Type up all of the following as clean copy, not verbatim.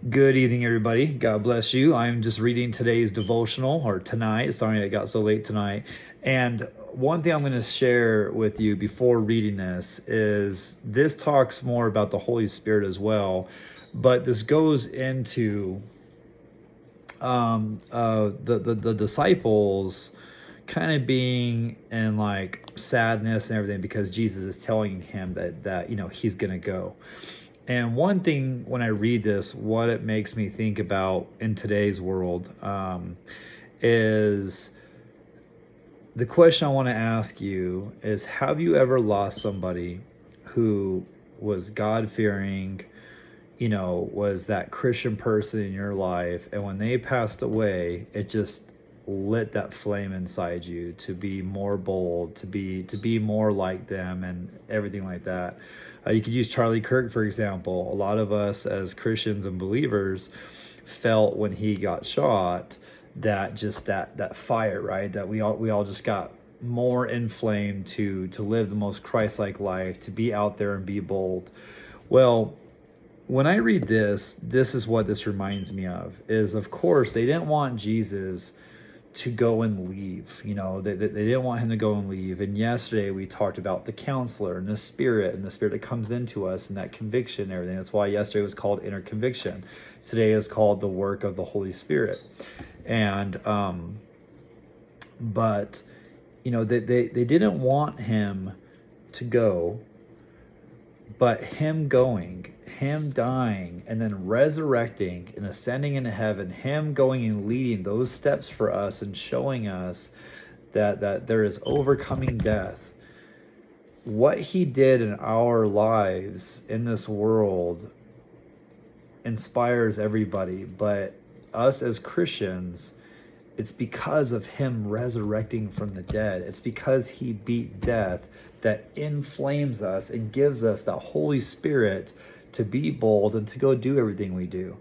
Good evening, everybody. God bless you. I'm just reading today's devotional, or tonight. Sorry I got so late tonight. And one thing I'm going to share with you before reading this talks more about the Holy Spirit as well, but this goes into the disciples kind of being in like sadness and everything because Jesus is telling him that he's going to go. And one thing when I read this, what it makes me think about in today's world is the question I want to ask you is, have you ever lost somebody who was God-fearing, was that Christian person in your life, and when they passed away, it just lit that flame inside you to be more bold, to be more like them, and everything like that. You could use Charlie Kirk, for example. A lot of us as Christians and believers felt when he got shot that fire, right? That we all just got more inflamed to live the most Christ-like life, to be out there and be bold. Well, when I read this is what this reminds me of course, they didn't want Jesus to go and leave. They didn't want him to go and leave. And yesterday we talked about the counselor and the spirit that comes into us, and that conviction and everything. That's why yesterday was called inner conviction. Today is called the work of the Holy Spirit. And but they didn't want him to go, but him going, him dying, and then resurrecting and ascending into heaven, him going and leading those steps for us and showing us that there is overcoming death. What he did in our lives in this world inspires everybody, but us as Christians, it's because of him resurrecting from the dead. It's because he beat death that inflames us and gives us that Holy Spirit to be bold and to go do everything we do.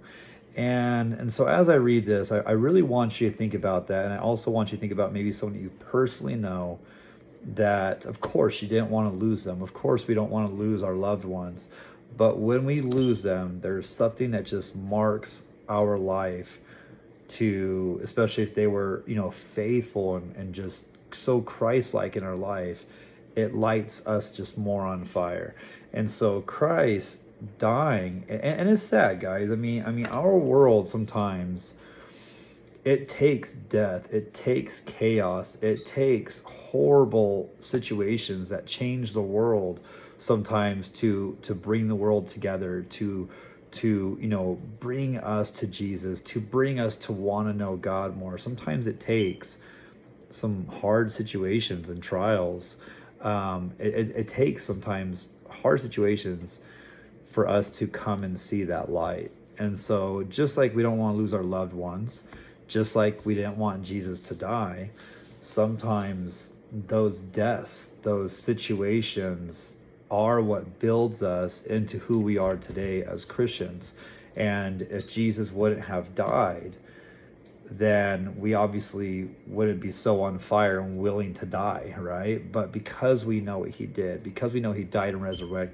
And so as I read this, I really want you to think about that. And I also want you to think about maybe someone you personally know that, of course, you didn't want to lose them. Of course, we don't want to lose our loved ones. But when we lose them, there's something that just marks our life, to especially if they were faithful and just so Christ-like in our life, it lights us just more on fire. And so Christ dying, and it's sad, guys. I mean our world sometimes, it takes death, it takes chaos, it takes horrible situations that change the world sometimes to bring the world together, to bring us to Jesus, to bring us to want to know God more. Sometimes it takes some hard situations and trials. It takes sometimes hard situations for us to come and see that light. And so just like we don't want to lose our loved ones, just like we didn't want Jesus to die, sometimes those deaths, those situations are what builds us into who we are today as Christians. And if Jesus wouldn't have died, then we obviously wouldn't be so on fire and willing to die, right? But because we know what he did, because we know he died and resurrected,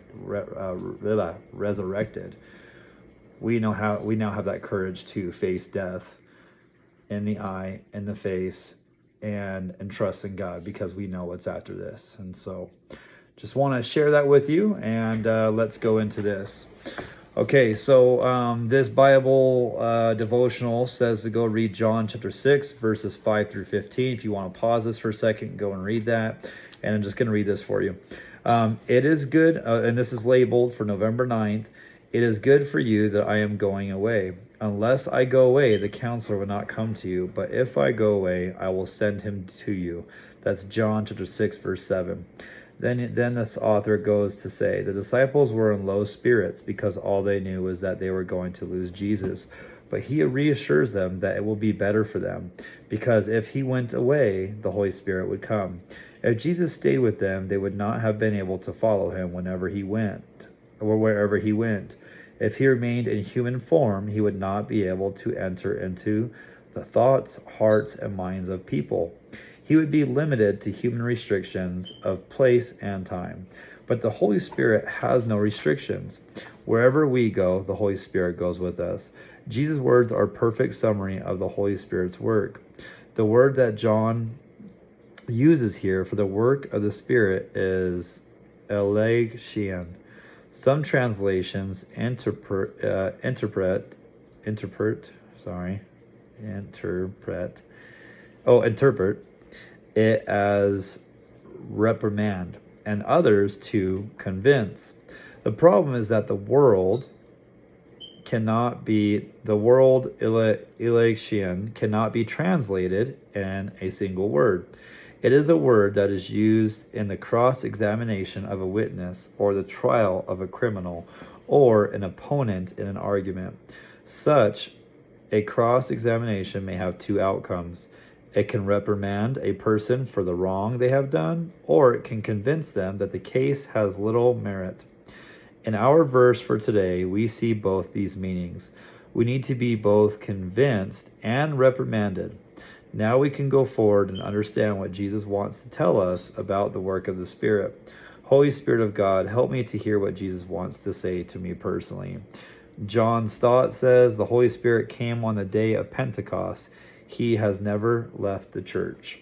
we now have that courage to face death in the eye, in the face, and trust in God, because we know what's after this. And so just want to share that with you, and let's go into this. Okay, so this Bible devotional says to go read John chapter 6, verses 5 through 15. If you want to pause this for a second, go and read that. And I'm just going to read this for you. It is good, and this is labeled for November 9th. It is good for you that I am going away. Unless I go away, the counselor will not come to you. But if I go away, I will send him to you. That's John chapter 6, verse 7. Then this author goes to say, the disciples were in low spirits because all they knew was that they were going to lose Jesus. But he reassures them that it will be better for them, because if he went away, the Holy Spirit would come. If Jesus stayed with them, they would not have been able to follow him whenever he went, or wherever he went. If he remained in human form, he would not be able to enter into the thoughts, hearts, and minds of people. He would be limited to human restrictions of place and time. But the Holy Spirit has no restrictions. Wherever we go, the Holy Spirit goes with us. Jesus' words are a perfect summary of the Holy Spirit's work. The word that John uses here for the work of the Spirit is election. Some translations interpret it as reprimand, and others to convince. The problem is that the word election cannot be translated in a single word. It is a word that is used in the cross-examination of a witness or the trial of a criminal or an opponent in an argument. Such a cross-examination may have two outcomes. It can reprimand a person for the wrong they have done, or it can convince them that the case has little merit. In our verse for today, we see both these meanings. We need to be both convinced and reprimanded. Now we can go forward and understand what Jesus wants to tell us about the work of the Spirit. Holy Spirit of God, help me to hear what Jesus wants to say to me personally. John Stott says, the Holy Spirit came on the day of Pentecost. He has never left the church.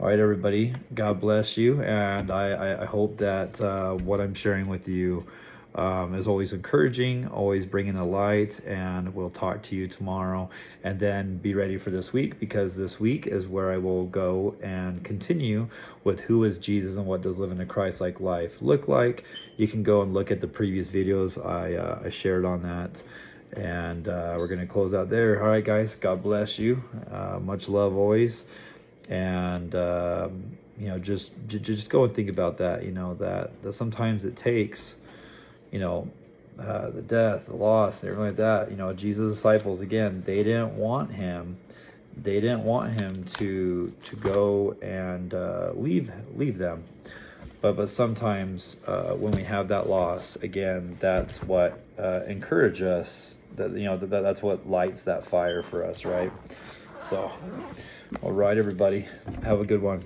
All right, everybody, God bless you. And I hope that what I'm sharing with you is always encouraging, always bringing a light, and we'll talk to you tomorrow. And then be ready for this week, because this week is where I will go and continue with who is Jesus and what does living a Christ-like life look like. You can go and look at the previous videos I shared on that. And we're going to close out there. All right, guys, God bless you. Much love always. And just go and think about that, that sometimes it takes the death, the loss, everything like that. Jesus' disciples, again, they didn't want him to go and leave them. But sometimes when we have that loss, again, that's what encourages us. That's what lights that fire for us, right? So, all right, everybody, have a good one.